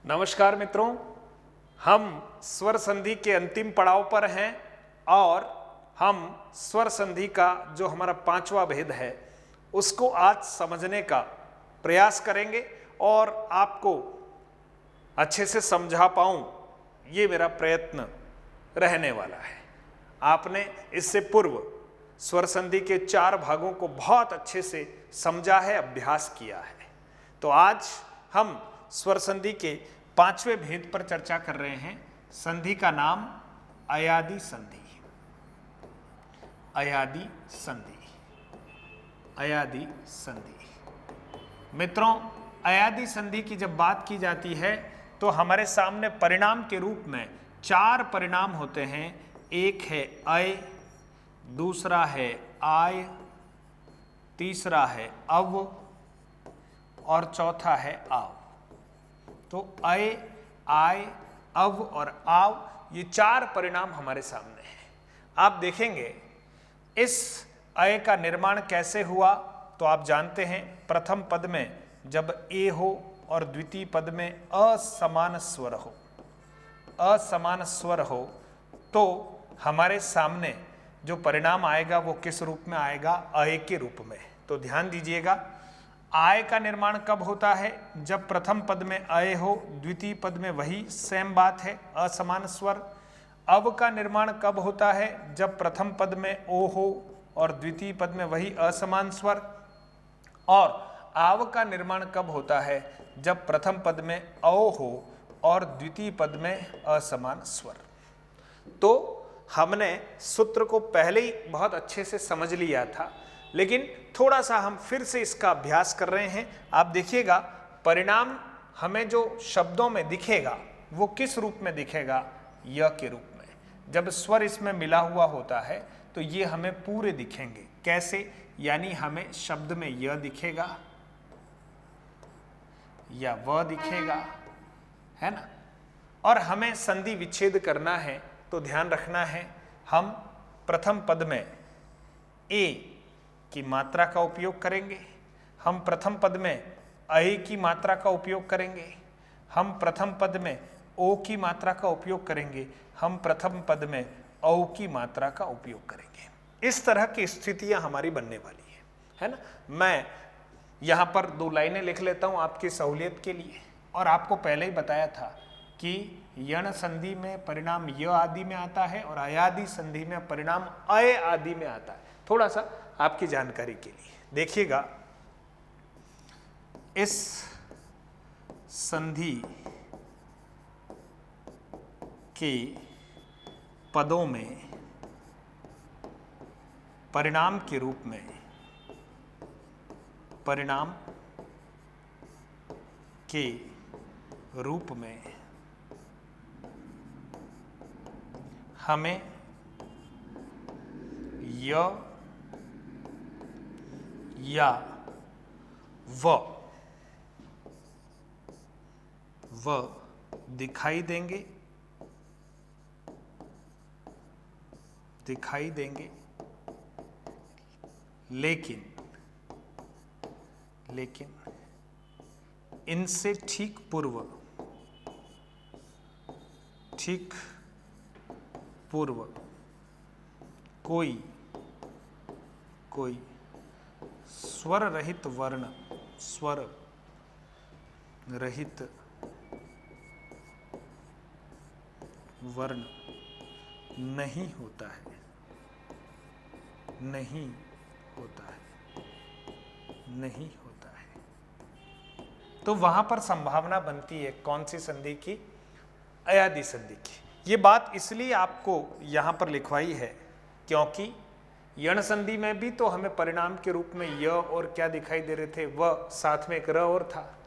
नमस्कार मित्रों, हम स्वर संधि के अंतिम पड़ाव पर हैं और हम स्वर संधि का जो हमारा पांचवा भेद है उसको आज समझने का प्रयास करेंगे और आपको अच्छे से समझा पाऊं, ये मेरा प्रयत्न रहने वाला है। आपने इससे पूर्व स्वर संधि के 4 भागों को बहुत अच्छे से समझा है, अभ्यास किया है। तो आज हम स्वर संधि के 5वें भेद पर चर्चा कर रहे हैं। संधि का नाम अयादि संधि। अयादि संधि, अयादि संधि। मित्रों, अयादि संधि की जब बात की जाती है तो हमारे सामने परिणाम के रूप में 4 परिणाम होते हैं। एक है अय, दूसरा है आय, तीसरा है अव और चौथा है आव। तो अय, आय, अव और आव, ये 4 परिणाम हमारे सामने हैं। आप देखेंगे इस अय का निर्माण कैसे हुआ तो आप जानते हैं प्रथम पद में जब ए हो और द्वितीय पद में असमान स्वर हो, असमान स्वर हो तो हमारे सामने जो परिणाम आएगा वो किस रूप में आएगा? अय के रूप में। तो ध्यान दीजिएगा, आय का निर्माण कब होता है? जब प्रथम पद में अय हो, द्वितीय पद में वही सेम बात है, असमान स्वर। अव का निर्माण कब होता है? जब प्रथम पद में ओ हो और द्वितीय पद में वही असमान स्वर। और आव का निर्माण कब होता है? जब प्रथम पद में औ हो और द्वितीय पद में असमान स्वर। तो हमने सूत्र को पहले ही बहुत अच्छे से समझ लिया था, लेकिन थोड़ा सा हम फिर से इसका अभ्यास कर रहे हैं। आप देखिएगा परिणाम हमें जो शब्दों में दिखेगा वो किस रूप में दिखेगा? य के रूप में। जब स्वर इसमें मिला हुआ होता है तो ये हमें पूरे दिखेंगे। कैसे? यानी हमें शब्द में य दिखेगा या व दिखेगा, है ना। और हमें संधि विच्छेद करना है तो ध्यान रखना है, हम प्रथम पद में ए की मात्रा का उपयोग करेंगे, हम प्रथम पद में अय की मात्रा का उपयोग करेंगे, हम प्रथम पद में ओ की मात्रा का उपयोग करेंगे, हम प्रथम पद में औ की मात्रा का उपयोग करेंगे। इस तरह की स्थितियां हमारी बनने वाली है ना। मैं यहां पर 2 लाइनें लिख लेता हूं आपकी सहूलियत के लिए। और आपको पहले ही बताया था कि यण संधि में परिणाम य आदि में आता है और अयादि संधि में परिणाम अय आदि में आता है। थोड़ा सा आपकी जानकारी के लिए देखिएगा, इस संधि के पदों में परिणाम के रूप में, परिणाम के रूप में हमें य या व दिखाई देंगे, लेकिन इनसे ठीक पूर्व कोई स्वर रहित वर्ण नहीं होता है। तो वहां पर संभावना बनती है कौन सी संधि की? अयादि संधि की। ये बात इसलिए आपको यहां पर लिखवाई है क्योंकि यण संधि में भी तो हमें परिणाम के रूप में य और क्या दिखाई दे रहे थे? व, साथ में एक र और था।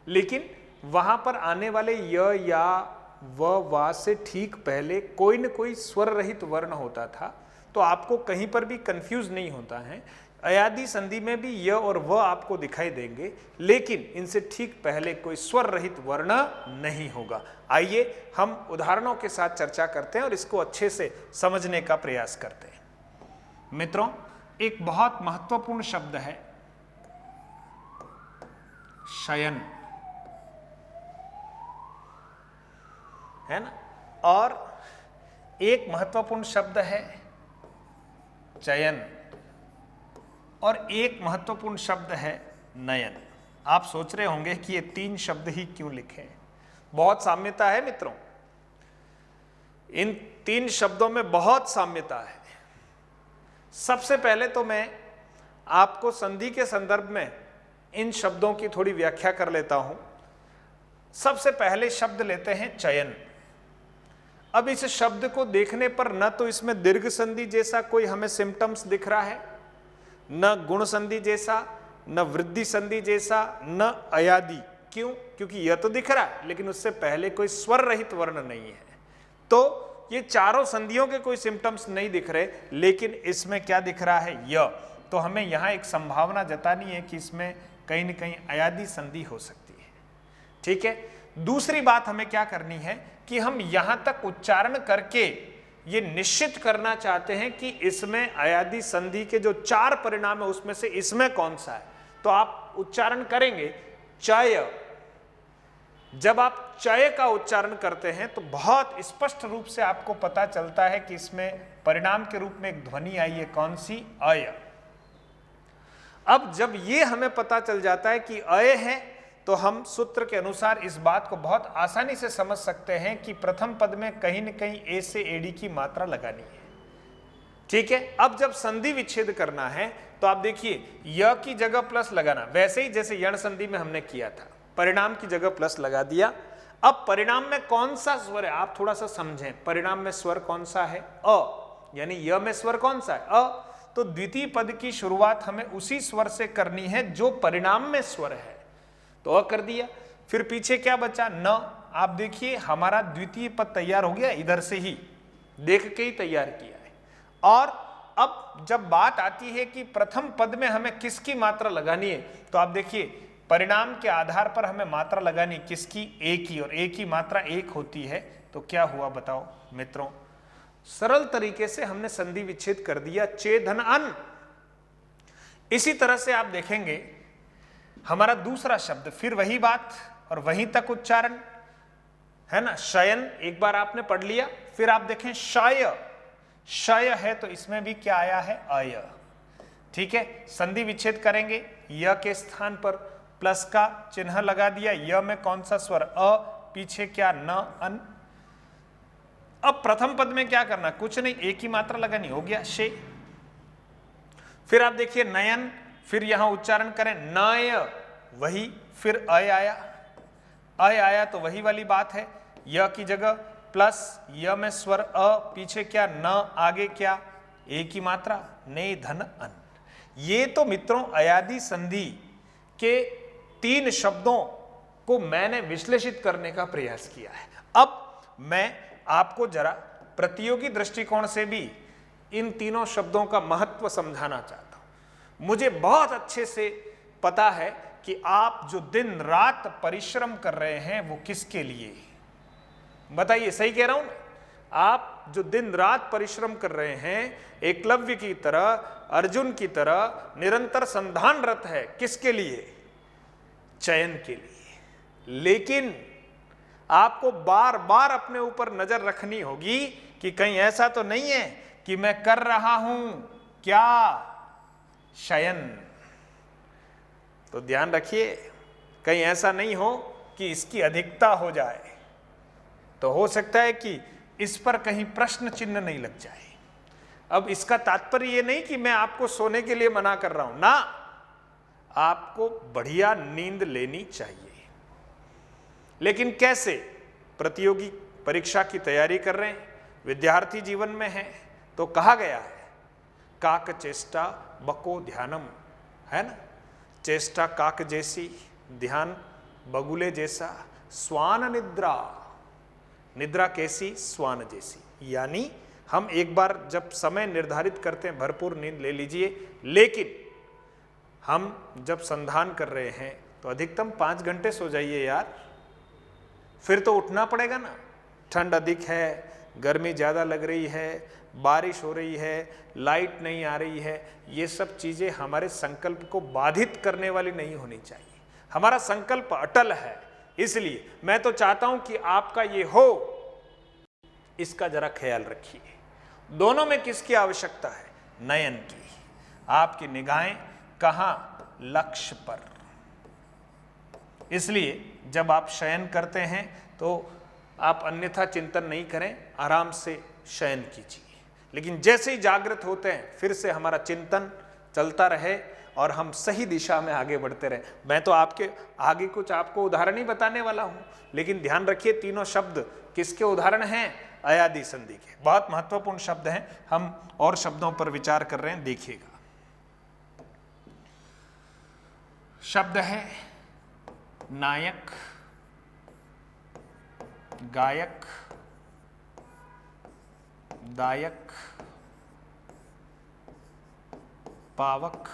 लेकिन वहां पर आने वाले य या व वा से ठीक पहले कोई न कोई स्वर रहित वर्ण होता था। तो आपको कहीं पर भी कंफ्यूज नहीं होता है। अयादि संधि में भी य और व आपको दिखाई देंगे, लेकिन इनसे ठीक पहले कोई स्वर रहित वर्ण नहीं होगा। आइए हम उदाहरणों के साथ चर्चा करते हैं और इसको अच्छे से समझने का प्रयास करते हैं। मित्रों, एक बहुत महत्वपूर्ण शब्द है शयन। है ना। और एक महत्वपूर्ण शब्द है चयन और एक महत्वपूर्ण शब्द है नयन। आप सोच रहे होंगे कि ये 3 शब्द ही क्यों लिखे हैं। बहुत साम्यता है मित्रों, इन 3 शब्दों में बहुत साम्यता है। सबसे पहले तो मैं आपको संधि के संदर्भ में इन शब्दों की थोड़ी व्याख्या कर लेता हूं। सबसे पहले शब्द लेते हैं चयन। अब इस शब्द को देखने पर न तो इसमें दीर्घ संधि जैसा कोई हमें सिम्टम्स दिख रहा है, न गुण संधि जैसा, न वृद्धि संधि जैसा, न अयादि। क्यों? क्योंकि यह तो दिख रहा है लेकिन उससे पहले कोई स्वर रहित वर्ण नहीं है। तो ये चारों संधियों के कोई सिम्टम्स नहीं दिख रहे, लेकिन इसमें क्या दिख रहा है? य। तो हमें यहां एक संभावना जतानी है कि इसमें कहीं न कहीं अयादि संधि हो सकती है। ठीक है। दूसरी बात हमें क्या करनी है कि हम यहां तक उच्चारण करके ये निश्चित करना चाहते हैं कि इसमें अयादि संधि के जो 4 परिणाम है उसमें से इसमें कौन सा है। तो आप उच्चारण करेंगे चय। जब आप चय का उच्चारण करते हैं तो बहुत स्पष्ट रूप से आपको पता चलता है कि इसमें परिणाम के रूप में एक ध्वनि आई है, कौन सी? अय। अब जब ये हमें पता चल जाता है कि अय है तो हम सूत्र के अनुसार इस बात को बहुत आसानी से समझ सकते हैं कि प्रथम पद में कहीं न कहीं ए से एडी की मात्रा लगानी है। ठीक है। अब जब संधि विच्छेद करना है तो आप देखिए य की जगह प्लस लगाना, वैसे ही जैसे यण संधि में हमने किया था, परिणाम की जगह प्लस लगा दिया। अब परिणाम में कौन सा स्वर है आप थोड़ा सा समझें। परिणाम में स्वर कौन सा है? अ। यानी य में स्वर कौन सा है? अ। तो द्वितीय पद की शुरुआत हमें उसी स्वर से करनी है जो परिणाम में स्वर है, तो अ कर दिया। फिर पीछे क्या बचा? न। आप देखिए हमारा द्वितीय पद तैयार हो गया, इधर से ही देख के ही तैयार किया है। और अब जब बात आती है कि प्रथम पद में हमें किसकी मात्रा लगानी है, तो आप देखिए परिणाम के आधार पर हमें मात्रा लगानी किसकी? ए की, और ए की मात्रा 1 होती है। तो क्या हुआ बताओ मित्रों? सरल तरीके से हमने संधि विच्छेद कर दिया, चे धन अन। इसी तरह से आप देखेंगे हमारा दूसरा शब्द, फिर वही बात और वहीं तक उच्चारण है ना। शयन एक बार आपने पढ़ लिया, फिर आप देखें शय। शय है तो इसमें भी क्या आया है? अय। ठीक है। संधि विच्छेद करेंगे, य के स्थान पर प्लस का चिन्ह लगा दिया। य में कौन सा स्वर? अ। पीछे क्या? न, अन। अब प्रथम पद में क्या करना? कुछ नहीं, एक ही मात्रा लगानी, हो गया शे। फिर आप देखिए नयन, फिर यहां उच्चारण करें नय, वही। फिर अय आया, अय आया तो वही वाली बात है, य की जगह प्लस, य में स्वर अ, पीछे क्या? न, आगे क्या? ए की मात्रा, ने धन अन। ये तो मित्रों अयादि संधि के 3 शब्दों को मैंने विश्लेषित करने का प्रयास किया है। अब मैं आपको जरा प्रतियोगी दृष्टिकोण से भी इन तीनों शब्दों का महत्व समझाना चाहता हूं। मुझे बहुत अच्छे से पता है कि आप जो दिन रात परिश्रम कर रहे हैं वो किसके लिए? बताइए, सही कह रहा हूं? आप जो दिन रात परिश्रम कर रहे हैं, एकलव्य की तरह, अर्जुन की तरह निरंतर संधानरत है, किसके लिए? चयन के लिए। लेकिन आपको बार बार अपने ऊपर नजर रखनी होगी कि कहीं ऐसा तो नहीं है कि मैं कर रहा हूं क्या? शयन। तो ध्यान रखिए कहीं ऐसा नहीं हो कि इसकी अधिकता हो जाए, तो हो सकता है कि इस पर कहीं प्रश्न चिन्ह नहीं लग जाए। अब इसका तात्पर्य ये नहीं कि मैं आपको सोने के लिए मना कर रहा हूं ना, आपको बढ़िया नींद लेनी चाहिए। लेकिन कैसे? प्रतियोगी परीक्षा की तैयारी कर रहे हैं, विद्यार्थी जीवन में है, तो कहा गया है काक चेष्टा बको ध्यानम, है ना। चेष्टा काक जैसी, ध्यान बगुले जैसा, स्वान निद्रा, निद्रा कैसी? स्वान जैसी। यानी हम एक बार जब समय निर्धारित करते हैं भरपूर नींद ले लीजिए, लेकिन हम जब संधान कर रहे हैं तो अधिकतम 5 घंटे सो जाइए यार। फिर तो उठना पड़ेगा ना, ठंड अधिक है, गर्मी ज़्यादा लग रही है, बारिश हो रही है, लाइट नहीं आ रही है, ये सब चीज़ें हमारे संकल्प को बाधित करने वाली नहीं होनी चाहिए। हमारा संकल्प अटल है, इसलिए मैं तो चाहता हूं कि आपका ये हो इसका जरा ख्याल रखिए। दोनों में किसकी आवश्यकता है? नयन की। आपकी निगाहें कहां? लक्ष्य पर। इसलिए जब आप शयन करते हैं तो आप अन्यथा चिंतन नहीं करें, आराम से शयन कीजिए। लेकिन जैसे ही जागृत होते हैं फिर से हमारा चिंतन चलता रहे और हम सही दिशा में आगे बढ़ते रहे। मैं तो आपके आगे कुछ आपको उदाहरण ही बताने वाला हूं, लेकिन ध्यान रखिए तीनों शब्द किसके उदाहरण हैं? अयादि संधि के। बहुत महत्वपूर्ण शब्द हैं, हम और शब्दों पर विचार कर रहे हैं, देखिएगा। शब्द है नायक, गायक, दायक, पावक,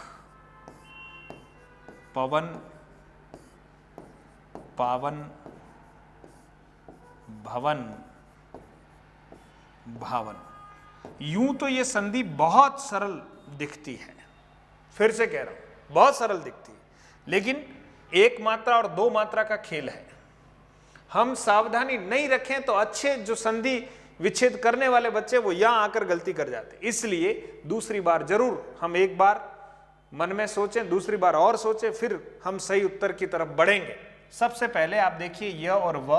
पवन, पावन, भवन, भावन। यूं तो ये संधि बहुत सरल दिखती है, फिर से कह रहा हूं बहुत सरल दिखती है, लेकिन एक मात्रा और दो मात्रा का खेल है। हम सावधानी नहीं रखें तो अच्छे जो संधि विच्छेद करने वाले बच्चे वो यहां आकर गलती कर जाते। इसलिए दूसरी बार जरूर हम एक बार मन में सोचें, दूसरी बार और सोचें, फिर हम सही उत्तर की तरफ बढ़ेंगे। सबसे पहले आप देखिए य और व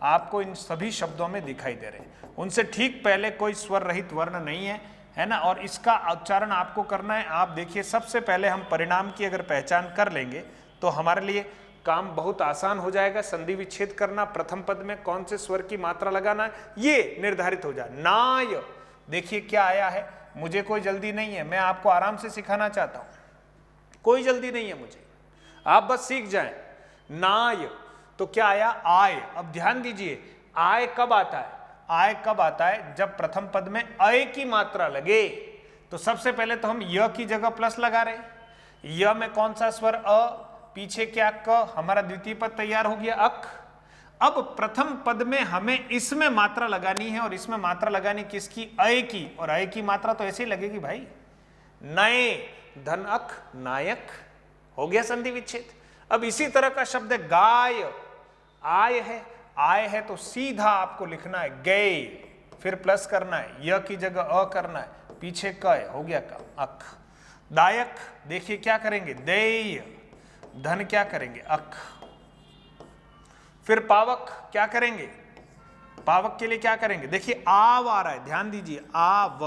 आपको इन सभी शब्दों में दिखाई दे रहे हैं। उनसे ठीक पहले कोई स्वर रहित वर्ण नहीं है, है ना, और इसका उच्चारण आपको करना है। आप देखिए सबसे पहले हम परिणाम की अगर पहचान कर लेंगे तो हमारे लिए काम बहुत आसान हो जाएगा। संधि विच्छेद करना, प्रथम पद में कौन से स्वर की मात्रा लगाना है ये निर्धारित हो जाए। नाय, देखिए क्या आया है। मुझे कोई जल्दी नहीं है, मैं आपको आराम से सिखाना चाहता हूं, कोई जल्दी नहीं है मुझे, आप बस सीख जाएं। नाय तो क्या आया? आय। अब ध्यान दीजिए, आय कब आता है? आय कब आता है? जब प्रथम पद में अय की मात्रा लगे। तो सबसे पहले तो हम य की जगह प्लस लगा रहे। य में कौन सा स्वर? अ, पीछे क्या? क। हमारा द्वितीय पद तैयार हो गया, अक। अब प्रथम पद में हमें इसमें मात्रा लगानी है, और इसमें मात्रा लगानी किसकी? अय की। और अय की मात्रा तो ऐसे ही लगेगी भाई, नए, धन अक, नायक। हो गया संधि विच्छेद। अब इसी तरह का शब्द है गाय। आय है, आय है तो सीधा आपको लिखना है गए, फिर प्लस करना है, य की जगह अ करना है, पीछे क है, हो गया का अक। दायक, देखिए क्या करेंगे? देय। धन क्या करेंगे? अक। फिर पावक क्या करेंगे? पावक के लिए क्या करेंगे? देखिए आव आ रहा है, ध्यान दीजिए, आव।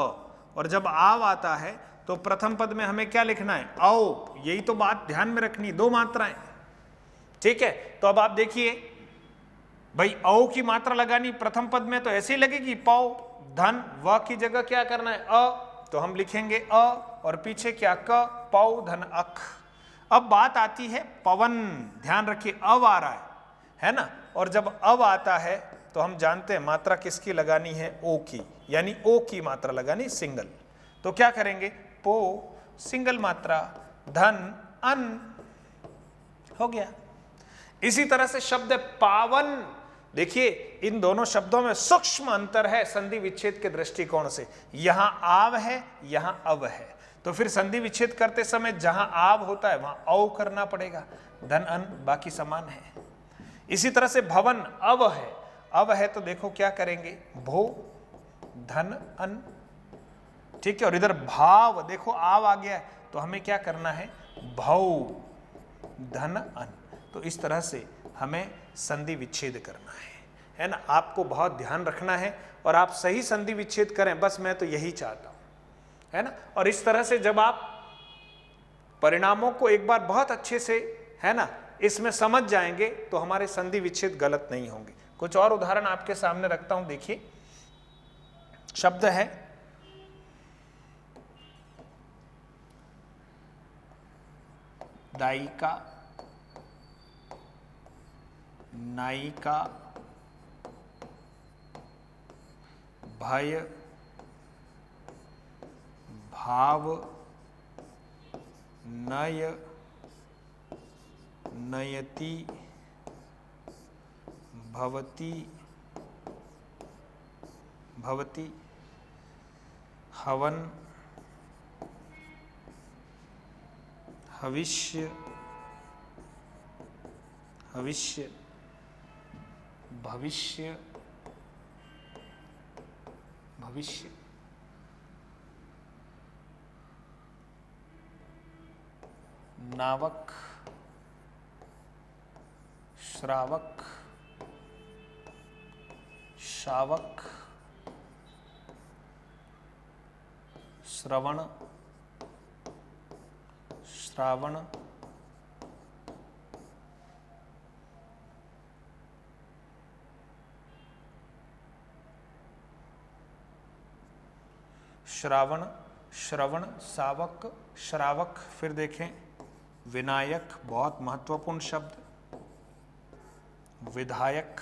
और जब आव आता है तो प्रथम पद में हमें क्या लिखना है? औ। यही तो बात ध्यान में रखनी है, दो मात्राएं, ठीक है। तो अब आप देखिए भाई, औ की मात्रा लगानी प्रथम पद में तो ऐसे ही लगेगी, पौ। धन, व की जगह क्या करना है? अ, तो हम लिखेंगे अ, और पीछे क्या? क, पौ, धन अक। अब बात आती है पवन। ध्यान रखिए अव आ रहा है ना, और जब अव आता है तो हम जानते हैं मात्रा किसकी लगानी है? ओ की, यानी ओ की मात्रा लगानी, सिंगल। तो क्या करेंगे? पो, सिंगल मात्रा, धन, अन, हो गया। इसी तरह से शब्द पावन, देखिए इन दोनों शब्दों में सूक्ष्म अंतर है संधि विच्छेद के दृष्टिकोण से। यहां आव है, यहां अव है, तो फिर संधि विच्छेद करते समय जहां आव होता है वहां औ करना पड़ेगा। धन, अन, बाकी समान है। इसी तरह से भवन, अव है, अव है तो देखो क्या करेंगे? भो, धन, अन, ठीक है। और इधर भाव, देखो आव आ गया है तो हमें क्या करना है? भौ, धन, अन। तो इस तरह से हमें संधि विच्छेद करना है ना। आपको बहुत ध्यान रखना है और आप सही संधि विच्छेद करें, बस मैं तो यही चाहता हूं, है ना। और इस तरह से जब आप परिणामों को एक बार बहुत अच्छे से, है ना, इसमें समझ जाएंगे तो हमारे संधि विच्छेद गलत नहीं होंगे। कुछ और उदाहरण आपके सामने रखता हूं, देखिए। शब्द है दायिका, नायिका, भय, भाव, नय, नयति, भवति, भवति, हवन, हविष्य, हविष्य, भविष्य, भविष्य, नावक, श्रावक, शावक, श्रवण, श्रावण, श्रावण, श्रवण, सावक, श्रावक, फिर देखें विनायक, बहुत महत्वपूर्ण शब्द, विधायक,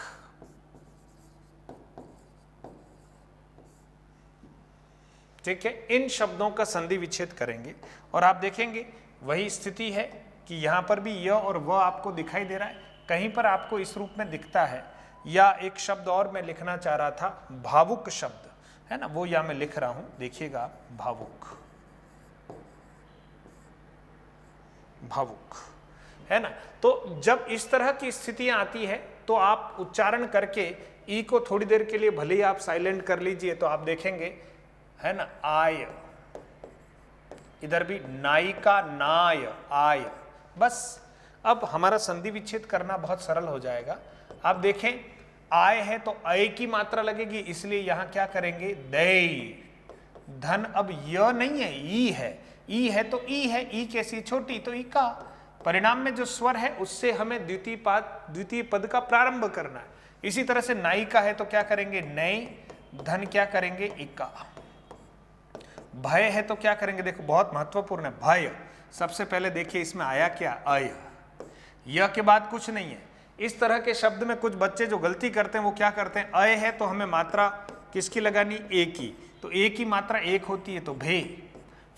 ठीक है। इन शब्दों का संधि विच्छेद करेंगे और आप देखेंगे वही स्थिति है कि यहां पर भी य और व आपको दिखाई दे रहा है, कहीं पर आपको इस रूप में दिखता है। या एक शब्द और मैं लिखना चाह रहा था, भावुक शब्द है ना, वो या मैं लिख रहा हूं, देखिएगा आप, भावुक, भावुक है ना। तो जब इस तरह की स्थितियां आती है तो आप उच्चारण करके ई को थोड़ी देर के लिए भले ही आप साइलेंट कर लीजिए, तो आप देखेंगे है ना, आय, इधर भी नायिका, नाय, आय। बस अब हमारा संधि विच्छेद करना बहुत सरल हो जाएगा। आप देखें आय है तो अय की मात्रा लगेगी, इसलिए यहां क्या करेंगे, दै। धन अब य नहीं है, ई है, ई है तो ई है, ई कैसी छोटी तो ई का। परिणाम में जो स्वर है उससे हमें द्वितीय पद का प्रारंभ करना है। इसी तरह से नायिका है तो क्या करेंगे, नई, धन क्या करेंगे, इका। भय है तो क्या करेंगे, देखो बहुत महत्वपूर्ण है, भय। सबसे पहले देखिए इसमें आया क्या, अय, य के बाद कुछ नहीं है। इस तरह के शब्द में कुछ बच्चे जो गलती करते हैं वो क्या करते हैं, अय है तो हमें मात्रा किसकी लगानी, ए की, तो ए की मात्रा एक होती है तो भे,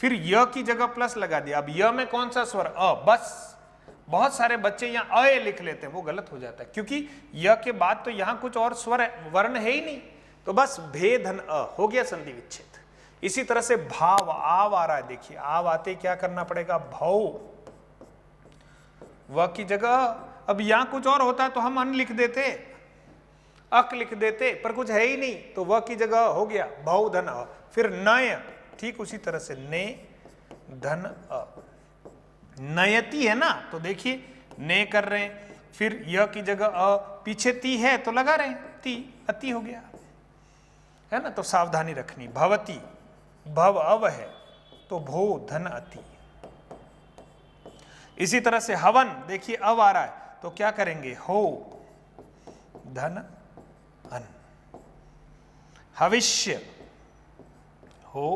फिर य की जगह प्लस लगा दिया। अब य में कौन सा स्वर, अ, बस। बहुत सारे बच्चे यहाँ अय लिख लेते हैं, वो गलत हो जाता है, क्योंकि य के बाद तो यहाँ कुछ और स्वर वर्ण है ही नहीं, तो बस भे धन अ, हो गया संधि विच्छेद। इसी तरह से भाव, आव आ रहा है, देखिए आव आते क्या करना पड़ेगा, भव, व की जगह, अब यहां कुछ और होता है तो हम अन लिख देते, अक लिख देते, पर कुछ है ही नहीं तो व की जगह हो गया भव धन अ। फिर नय, ठीक उसी तरह से ने धन अ, नयति है ना, तो देखिए ने कर रहे हैं, फिर य की जगह अ, पीछे ती है तो लगा रहे हैं, ती, अति हो गया है ना। तो सावधानी रखनी, भवती, भव अव है तो भो धन अति। इसी तरह से हवन, देखिए अव आ रहा है तो क्या करेंगे, हो धन अन। हविष्य, हो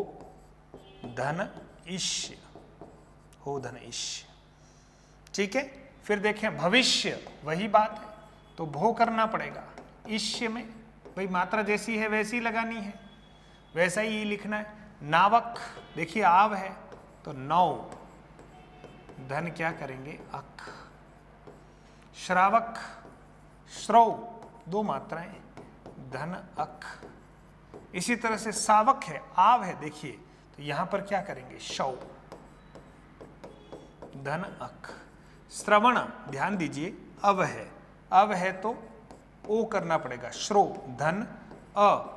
धन इष्य, हो धन इष्य, ठीक है। फिर देखें भविष्य, वही बात है तो भो करना पड़ेगा, इष्य में भाई मात्रा जैसी है वैसी लगानी है, वैसा ही लिखना है। नावक, देखिए आव है तो नौ, धन क्या करेंगे, अक। श्रावक, श्रव, दो मात्राएं, धन अक। इसी तरह से सावक है, आव है, देखिए तो यहां पर क्या करेंगे, शौ, धन अक। श्रवण, ध्यान दीजिए अव है तो ओ करना पड़ेगा, श्रो, धन अ।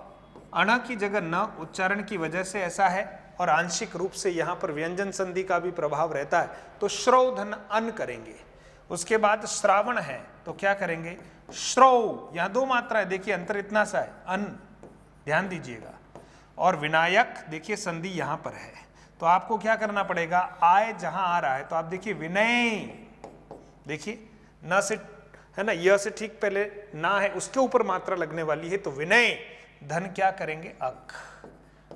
अण की जगह न उच्चारण की वजह से ऐसा है, और आंशिक रूप से यहां पर व्यंजन संधि का भी प्रभाव रहता है, तो श्रव धन अन करेंगे। उसके बाद श्रावण है तो क्या करेंगे, श्रव, यहां दो मात्रा है, देखिए अंतर इतना सा है, अन, ध्यान दीजिएगा। और विनायक, देखिए संधि यहां पर है तो आपको क्या करना पड़ेगा, आय जहां आ रहा है तो आप देखिए विनय, देखिए न से है ना, यह से ठीक पहले ना है, उसके ऊपर मात्रा लगने वाली है तो विनय, धन क्या करेंगे, अक,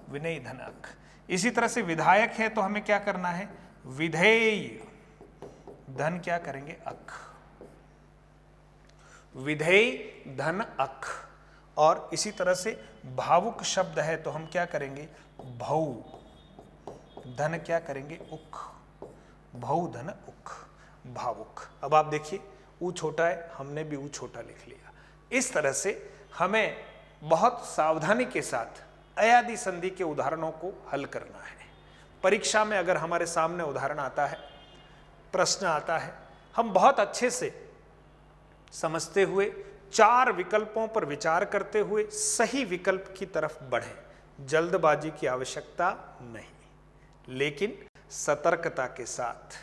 विनय धन अक। इसी तरह से विधायक है तो हमें क्या करना है, विधेय, धन क्या करेंगे, अक, विधेय धन अक। और इसी तरह से भावुक शब्द है तो हम क्या करेंगे, भौ, धन क्या करेंगे, उक, भौ धन उक, भावुक। अब आप देखिए ऊ छोटा है, हमने भी ऊ छोटा लिख लिया। इस तरह से हमें बहुत सावधानी के साथ अयादि संधि के उदाहरणों को हल करना है। परीक्षा में अगर हमारे सामने उदाहरण आता है, प्रश्न आता है, हम बहुत अच्छे से समझते हुए 4 विकल्पों पर विचार करते हुए सही विकल्प की तरफ बढ़ें, जल्दबाजी की आवश्यकता नहीं, लेकिन सतर्कता के साथ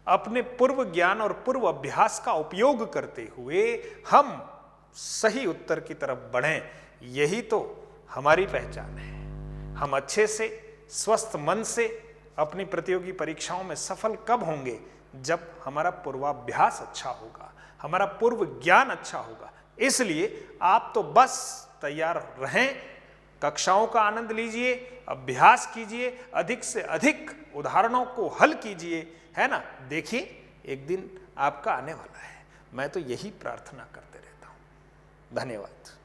अपने पूर्व ज्ञान और पूर्व अभ्यास का उपयोग करते हुए हम सही उत्तर की तरफ बढ़ें। यही तो हमारी पहचान है। हम अच्छे से स्वस्थ मन से अपनी प्रतियोगी परीक्षाओं में सफल कब होंगे? जब हमारा पूर्वाभ्यास अच्छा होगा, हमारा पूर्व ज्ञान अच्छा होगा। इसलिए आप तो बस तैयार रहें, कक्षाओं का आनंद लीजिए, अभ्यास कीजिए, अधिक से अधिक उदाहरणों को हल कीजिए, है ना। देखिए एक दिन आपका आने वाला है। मैं तो यही प्रार्थना करते रहता हूं। धन्यवाद।